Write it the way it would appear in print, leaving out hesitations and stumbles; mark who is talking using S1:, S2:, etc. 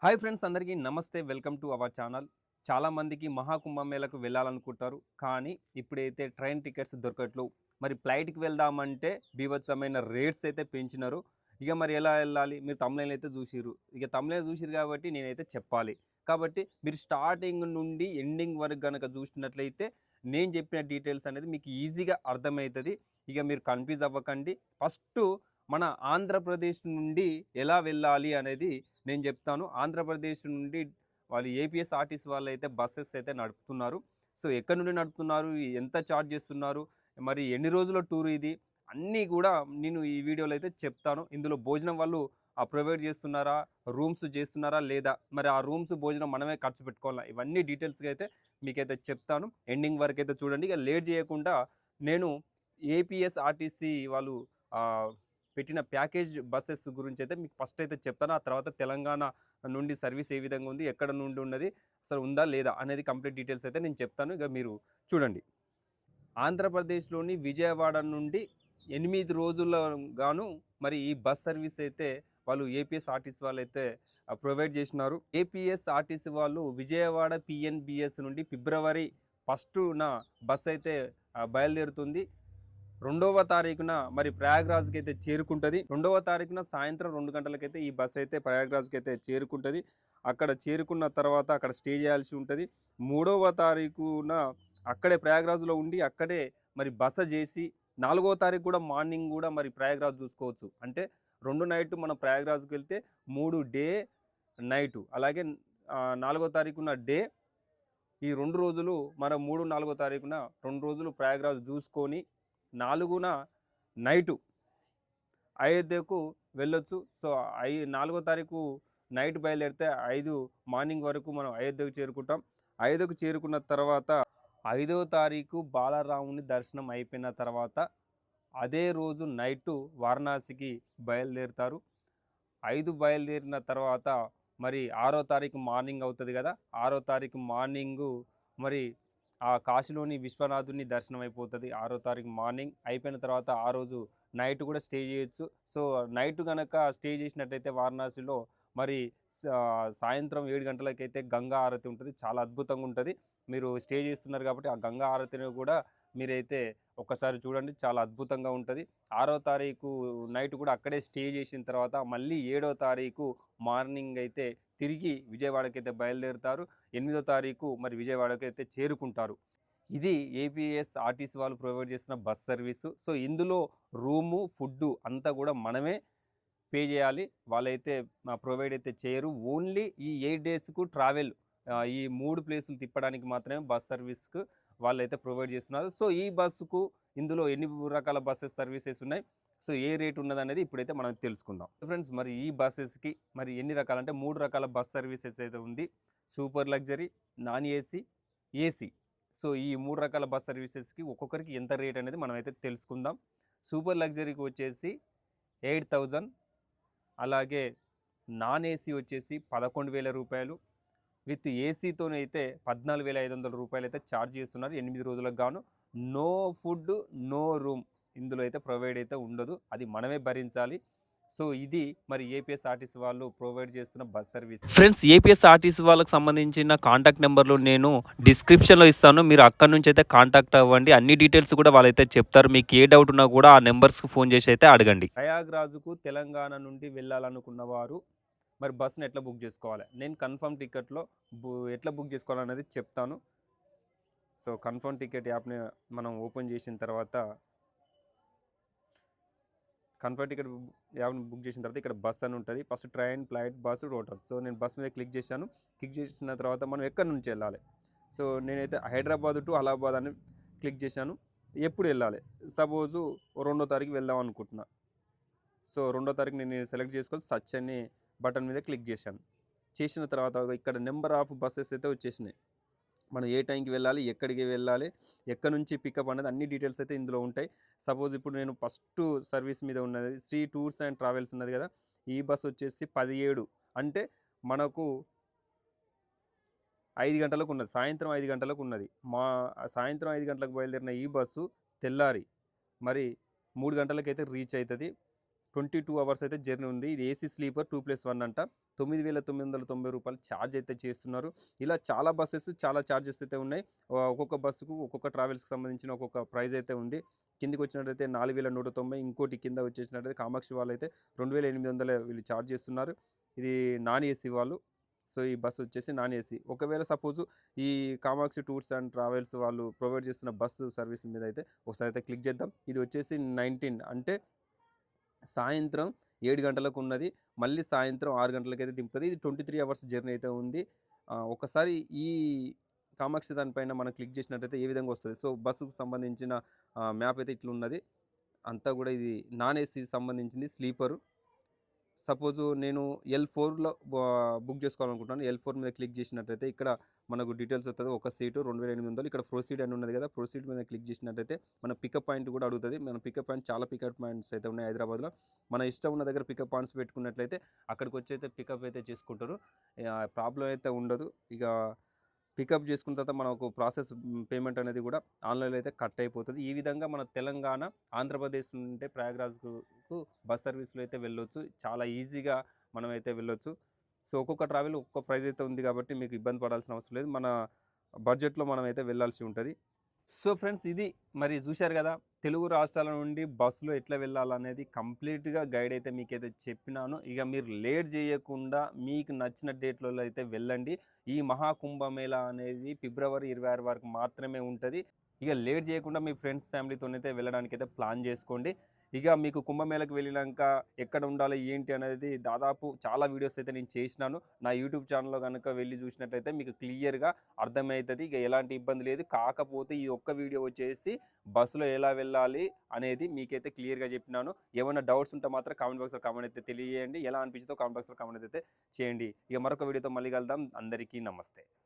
S1: Hi friends, అందరికీ నమస్తే. Welcome to our channel. చాలామందికి మహాకుంభమేళకు వెళ్ళాలనుకుంటారు. కానీ ఇప్పుడైతే ట్రైన్ టికెట్స్ దొరకట్లేవు. మరి ఫ్లైట్‌కి వెళ్దామంటే బీభత్సమైన రేట్స్ అయితే పెంచినారు. ఇక మరి ఎలా వెళ్ళాలి? మీరు థంబ్‌నెయిల్ అయితే చూసిర్రు. ఇక థంబ్‌నెయిల్ చూసిర్రు కాబట్టి నేనైతే చెప్పాలి. కాబట్టి మీరు స్టార్టింగ్ నుండి ఎండింగ్ వరకు గనక చూసినట్లయితే నేను చెప్పిన డీటెయిల్స్ అనేది మీకు ఈజీగా అర్థమవుతది. ఇక మీరు కన్‌ఫ్యూజ్ అవ్వకండి. ఫస్టు మన ఆంధ్రప్రదేశ్ నుండి ఎలా వెళ్ళాలి అనేది నేను చెప్తాను. ఆంధ్రప్రదేశ్ నుండి వాళ్ళు ఏపీఎస్ఆర్టీసీ వాళ్ళైతే బసెస్ అయితే నడుపుతున్నారు. సో ఎక్కడి నుండి నడుపుతున్నారు? ఎంత ఛార్జ్ చేస్తున్నారు? మరి ఎన్ని రోజుల టూర్ ఇది? అన్నీ కూడా నేను ఈ వీడియోలో అయితే చెప్తాను. ఇందులో భోజనం వాళ్ళు ప్రొవైడ్ చేస్తున్నారా? రూమ్స్ చేస్తున్నారా? లేదా? మరి ఆ రూమ్స్, భోజనం మనమే ఖర్చు పెట్టుకోవాలా? ఇవన్నీ డీటెయిల్స్‌గా అయితే మీకైతే చెప్తాను. ఎండింగ్ వరకైతే చూడండి. ఇక లేట్ చేయకుండా నేను ఏపీఎస్ఆర్టీసీ వాళ్ళు ఆహ్, పెట్టిన ప్యాకేజ్ బసెస్ గురించి అయితే మీకు ఫస్ట్ అయితే చెప్తాను. ఆ తర్వాత తెలంగాణ నుండి సర్వీస్ ఏ విధంగా ఉంది, ఎక్కడ నుండి ఉన్నది, అసలు ఉందా లేదా అనేది కంప్లీట్ డీటెయిల్స్ అయితే నేను చెప్తాను. ఇక మీరు చూడండి. ఆంధ్రప్రదేశ్‌లోని విజయవాడ నుండి 8 రోజుల గాను మరి ఈ బస్ సర్వీస్ అయితే వాళ్ళు ఏపీఎస్ఆర్టీసీ వాళ్ళైతే ప్రొవైడ్ చేసినారు. ఏపీఎస్ఆర్టీసీ వాళ్ళు విజయవాడ పీఎన్బీఎస్ నుండి ఫిబ్రవరి 1న బస్ అయితే బయలుదేరుతుంది. 2వ తారీఖున మరి ప్రయాగ్రాజ్‌కి అయితే చేరుకుంటది. 2వ తారీఖున సాయంత్రం 2 గంటలకైతే ఈ బస్ అయితే ప్రయాగ్రాజ్‌కి అయితే చేరుకుంటది. అక్కడ చేరుకున్న తర్వాత అక్కడ స్టే చేయాల్సి ఉంటది. 3వ తారీఖున అక్కడే ప్రయాగ్రాజ్‌లో ఉండి అక్కడే మరి బస చేసి 4వ తారీఖు కూడా మార్నింగ్ కూడా మరి ప్రయాగ్రాజ్ చూసుకోవచ్చు. అంటే 2 నైట్ మనం ప్రయాగ్రాజ్‌కి వెళ్తే 3 డే, నైటు. అలాగే 4వ తారీఖున డే. ఈ 2 రోజులు మన 3, 4 తారీఖున 2 రోజులు ప్రయాగ్రాజ్ చూసుకొని 4న నైటు అయోధ్యకు వెళ్ళొచ్చు. సో 4వ తారీఖు నైట్ బయలుదేరితే 5 మార్నింగ్ వరకు మనం అయోధ్యకు చేరుకుంటాం. అయోధ్యకు చేరుకున్న తర్వాత 5వ తారీఖు బాలరాముని దర్శనం అయిపోయిన తర్వాత అదే రోజు నైటు వారణాసికి బయలుదేరుతారు. 5 బయలుదేరిన తర్వాత మరి 6వ తారీఖు మార్నింగ్ అవుతుంది కదా! 6వ తారీఖు మార్నింగు మరి ఆ కాశీలోని విశ్వనాథుని దర్శనం అయిపోతుంది. 6వ తారీఖు మార్నింగ్ అయిపోయిన తర్వాత ఆ రోజు నైట్ కూడా స్టే చేయొచ్చు. సో నైట్ గనక స్టే చేసినట్టయితే వారణాసిలో మరి సాయంత్రం 7 గంటలకైతే గంగా హారతి ఉంటుంది. చాలా అద్భుతంగా ఉంటుంది. మీరు స్టే చేస్తున్నారు కాబట్టి ఆ గంగా హారతిని కూడా మీరైతే ఒక్కసారి చూడండి. చాలా అద్భుతంగా ఉంటుంది. 6వ తారీఖు నైట్ కూడా అక్కడే స్టే చేసిన తర్వాత మళ్ళీ 7వ తారీఖు మార్నింగ్ అయితే తిరిగి విజయవాడకైతే బయలుదేరుతారు. 8వ తారీఖు మరి విజయవాడకైతే చేరుకుంటారు. ఇది ఏపీఎస్ఆర్టీసీ వాళ్ళు ప్రొవైడ్ చేస్తున్న బస్ సర్వీసు. సో ఇందులో రూము, ఫుడ్డు అంతా కూడా మనమే పే చేయాలి. వాళ్ళైతే ప్రొవైడ్ అయితే చేయరు. ఓన్లీ ఈ 8 డేస్‌కు ట్రావెల్ ఈ 3 ప్లేసులు తిప్పడానికి మాత్రమే బస్ సర్వీస్‌కు వాళ్ళైతే ప్రొవైడ్ చేస్తున్నారు. సో ఈ బస్సుకు ఇందులో ఎన్ని రకాల బసెస్ సర్వీసెస్ ఉన్నాయి, సో ఏ రేట్ ఉన్నదనేది ఇప్పుడైతే మనం తెలుసుకుందాం. ఫ్రెండ్స్, మరి ఈ బస్సెస్‌కి మరి ఎన్ని రకాలంటే 3 రకాల బస్ సర్వీసెస్ అయితే ఉంది. Super luxury, non AC, AC. So ఈ 3 రకాల బస్ సర్వీసెస్‌కి ఒక్కొక్కరికి ఎంత రేట్ అనేది మనమైతే తెలుసుకుందాం. సూపర్ లగ్జరీకి వచ్చేసి 8000, అలాగే నాన్ ఏసీ వచ్చేసి 11,000 రూపాయలు. విత్ ఏసీతోనైతే 14,500 రూపాయలు అయితే ఛార్జ్ చేస్తున్నారు 8 రోజులకు గాను. నో ఫుడ్, నో రూమ్ ఇందులో అయితే ప్రొవైడ్ అయితే ఉండదు. అది మనమే భరించాలి. సో ఇది మరి ఏపీఎస్ఆర్టీసీ వాళ్ళు ప్రొవైడ్ చేస్తున్న బస్ సర్వీస్. ఫ్రెండ్స్, ఏపీఎస్ఆర్టీసీ వాళ్ళకి సంబంధించిన కాంటాక్ట్ నెంబర్లు నేను డిస్క్రిప్షన్లో ఇస్తాను. మీరు అక్కడ నుంచి అయితే కాంటాక్ట్ అవ్వండి. అన్ని డీటెయిల్స్ కూడా వాళ్ళైతే చెప్తారు. మీకు ఏ డౌట్ ఉన్నా కూడా ఆ నెంబర్స్కి ఫోన్ చేసి అయితే అడగండి. ప్రయాగ్రాజ్కు తెలంగాణ నుండి వెళ్ళాలనుకున్న వారు మరి బస్సును ఎట్లా బుక్ చేసుకోవాలి, నేను కన్ఫర్మ్ టికెట్లో ఎట్లా బుక్ చేసుకోవాలనేది చెప్తాను. సో కన్ఫర్మ్ టికెట్ యాప్ని మనం ఓపెన్ చేసిన తర్వాత కన్ఫర్మ్ టికెట్ యాప్ని బుక్ చేసిన తర్వాత ఇక్కడ బస్ అని ఉంటుంది. First train, flight, bus, hotels. So నేను బస్ మీద క్లిక్ చేశాను. క్లిక్ చేసిన తర్వాత మనం ఎక్కడి నుంచి వెళ్ళాలి, సో నేనైతే హైదరాబాద్ టు అలహాబాద్ అని క్లిక్ చేశాను. ఎప్పుడు వెళ్ళాలి, సపోజు 2వ తారీఖు వెళ్దాం అనుకుంటున్నా. సో 2వ తారీఖు నేను సెలెక్ట్ చేసుకొని సర్చ్ అని బటన్ మీద క్లిక్ చేశాను. చేసిన తర్వాత ఇక్కడ నెంబర్ ఆఫ్ బస్సెస్ అయితే వచ్చేసినాయి. మనం ఏ టైంకి వెళ్ళాలి, ఎక్కడికి వెళ్ళాలి, ఎక్కడి నుంచి పికప్ అనేది అన్ని డీటెయిల్స్ అయితే ఇందులో ఉంటాయి. సపోజ్ ఇప్పుడు నేను ఫస్ట్ సర్వీస్ మీద ఉన్నది శ్రీ టూర్స్ అండ్ ట్రావెల్స్ ఉన్నది కదా. ఈ బస్ వచ్చేసి 17 అంటే మనకు 5 గంటలకు ఉన్నది, సాయంత్రం 5 గంటలకు ఉన్నది. సాయంత్రం 5 గంటలకు బయలుదేరిన ఈ బస్సు తెల్లారి మరి 3 గంటలకైతే రీచ్ అవుతుంది. 22 అవర్స్ అయితే జర్నీ ఉంది. ఇది ఏసీ స్లీపర్ 2+1 అంట. రూ. 9,990 ఛార్జ్ అయితే చేస్తున్నారు. ఇలా చాలా బసెస్ చాలా ఛార్జెస్ అయితే ఉన్నాయి. ఒక్కొక్క బస్సుకు ఒక్కొక్క ట్రావెల్స్‌కి సంబంధించిన ఒక్కొక్క ప్రైస్ అయితే ఉంది. కిందకొచ్చినట్టయితే 4,190, ఇంకోటి కింద వచ్చేసినట్టయితే కామాక్షి వాళ్ళైతే 2,800 వీళ్ళు ఛార్జ్ చేస్తున్నారు. ఇది నాన్ ఏసీ వాళ్ళు. సో, ఈ బస్ వచ్చేసి నాన్ ఏసీ. ఒకవేళ సపోజు ఈ కామాక్షి టూర్స్ అండ్ ట్రావెల్స్ వాళ్ళు ప్రొవైడ్ చేస్తున్న బస్సు సర్వీస్ మీద అయితే ఒకసారి అయితే క్లిక్ చేద్దాం. ఇది వచ్చేసి 19 అంటే సాయంత్రం 7 గంటలకు ఉన్నది. మళ్ళీ సాయంత్రం 6 గంటలకైతే దింపుతది. ఇది 23 అవర్స్ జర్నీ అయితే ఉంది. ఒకసారి ఈ కామాక్షి దానిపైన మనం క్లిక్ చేసినట్టయితే ఏ విధంగా వస్తది. సో, బస్సుకు సంబంధించిన మ్యాప్ అయితే ఇట్లున్నది. అంతా కూడా ఇది నాన్ ఏసీ సంబంధించింది స్లీపరు. సపోజు నేను ఎల్4లో బుక్ చేసుకోవాలనుకుంటున్నాను. ఎల్4 మీద క్లిక్ చేసినట్టయితే ఇక్కడ మనకు డీటెయిల్స్ వస్తది. ఒక సీటు 2,800. ఇక్కడ ప్రొసీడ్ అని ఉన్నది కదా! ప్రొసీడ్ మీద క్లిక్ చేసినట్టయితే మన పికప్ పాయింట్ కూడా అడుగుతది. మన పికప్ పాయింట్ చాలా పికప్ పాయింట్స్ అయితే ఉన్నాయి హైదరాబాద్‌లో. మన ఇష్టం ఉన్న దగ్గర పికప్ పాయింట్స్ పెట్టుకున్నట్లయితే అక్కడికొచ్చి అయితే పికప్ అయితే చేసుకుంటారు. ప్రాబ్లమ్ అయితే ఉండదు. ఇక పికప్ చేసుకున్న తర్వాత మనకు ప్రాసెస్ పేమెంట్ అనేది కూడా ఆన్‌లైన్‌లో అయితే కట్ అయిపోతది. ఈ విధంగా మన తెలంగాణ, ఆంధ్రప్రదేశ్ నుండి ప్రయాగ్‌రాజ్‌కు బస్ సర్వీస్‌లో అయితే వెళ్ళొచ్చు. చాలా ఈజీగా మనమైతే వెళ్ళొచ్చు. సో, ఒక్కొక్క ట్రావెల్ ఒక్కొక్క ప్రైస్ అయితే ఉంది కాబట్టి మీకు ఇబ్బంది పడాల్సిన అవసరం లేదు. మన బడ్జెట్‌లో మనమైతే వెళ్ళాల్సి ఉంటది. సో ఫ్రెండ్స్, ఇది మరి చూశారు కదా, తెలుగు రాష్ట్రాల నుండి బస్సులో ఎట్లా వెళ్ళాలనేది కంప్లీట్గా గైడ్ అయితే మీకైతే చెప్పినాను. ఇక మీరు లేట్ చేయకుండా మీకు నచ్చిన డేట్లలో అయితే వెళ్ళండి. ఈ మహాకుంభమేళా అనేది ఫిబ్రవరి 26 వరకు మాత్రమే ఉంటుంది. ఇక లేట్ చేయకుండా మీ ఫ్రెండ్స్ ఫ్యామిలీతోనైతే వెళ్ళడానికైతే ప్లాన్ చేసుకోండి. ఇక మీకు కుంభమేళకు వెళ్ళినాక ఎక్కడ ఉండాలి ఏంటి అనేది దాదాపు చాలా వీడియోస్ అయితే నేను చేసినాను. నా యూట్యూబ్ ఛానల్లో కనుక వెళ్ళి చూసినట్టయితే మీకు క్లియర్‌గా అర్థమవుతది. ఇక ఎలాంటి ఇబ్బంది లేదు. కాకపోతే ఈ ఒక్క వీడియో వచ్చేసి బస్సులో ఎలా వెళ్ళాలి అనేది మీకైతే క్లియర్‌గా చెప్పినాను. ఏమైనా డౌట్స్ ఉంటే మాత్రం కామెంట్ బాక్స్‌లో కామెంట్ అయితే తెలియజేయండి. ఎలా అనిపించిందో కామెంట్ బాక్స్‌లో కామెంట్ అయితే చేయండి. ఇక మరొక వీడియోతో మళ్ళీ కలుద్దాం. అందరికీ నమస్తే.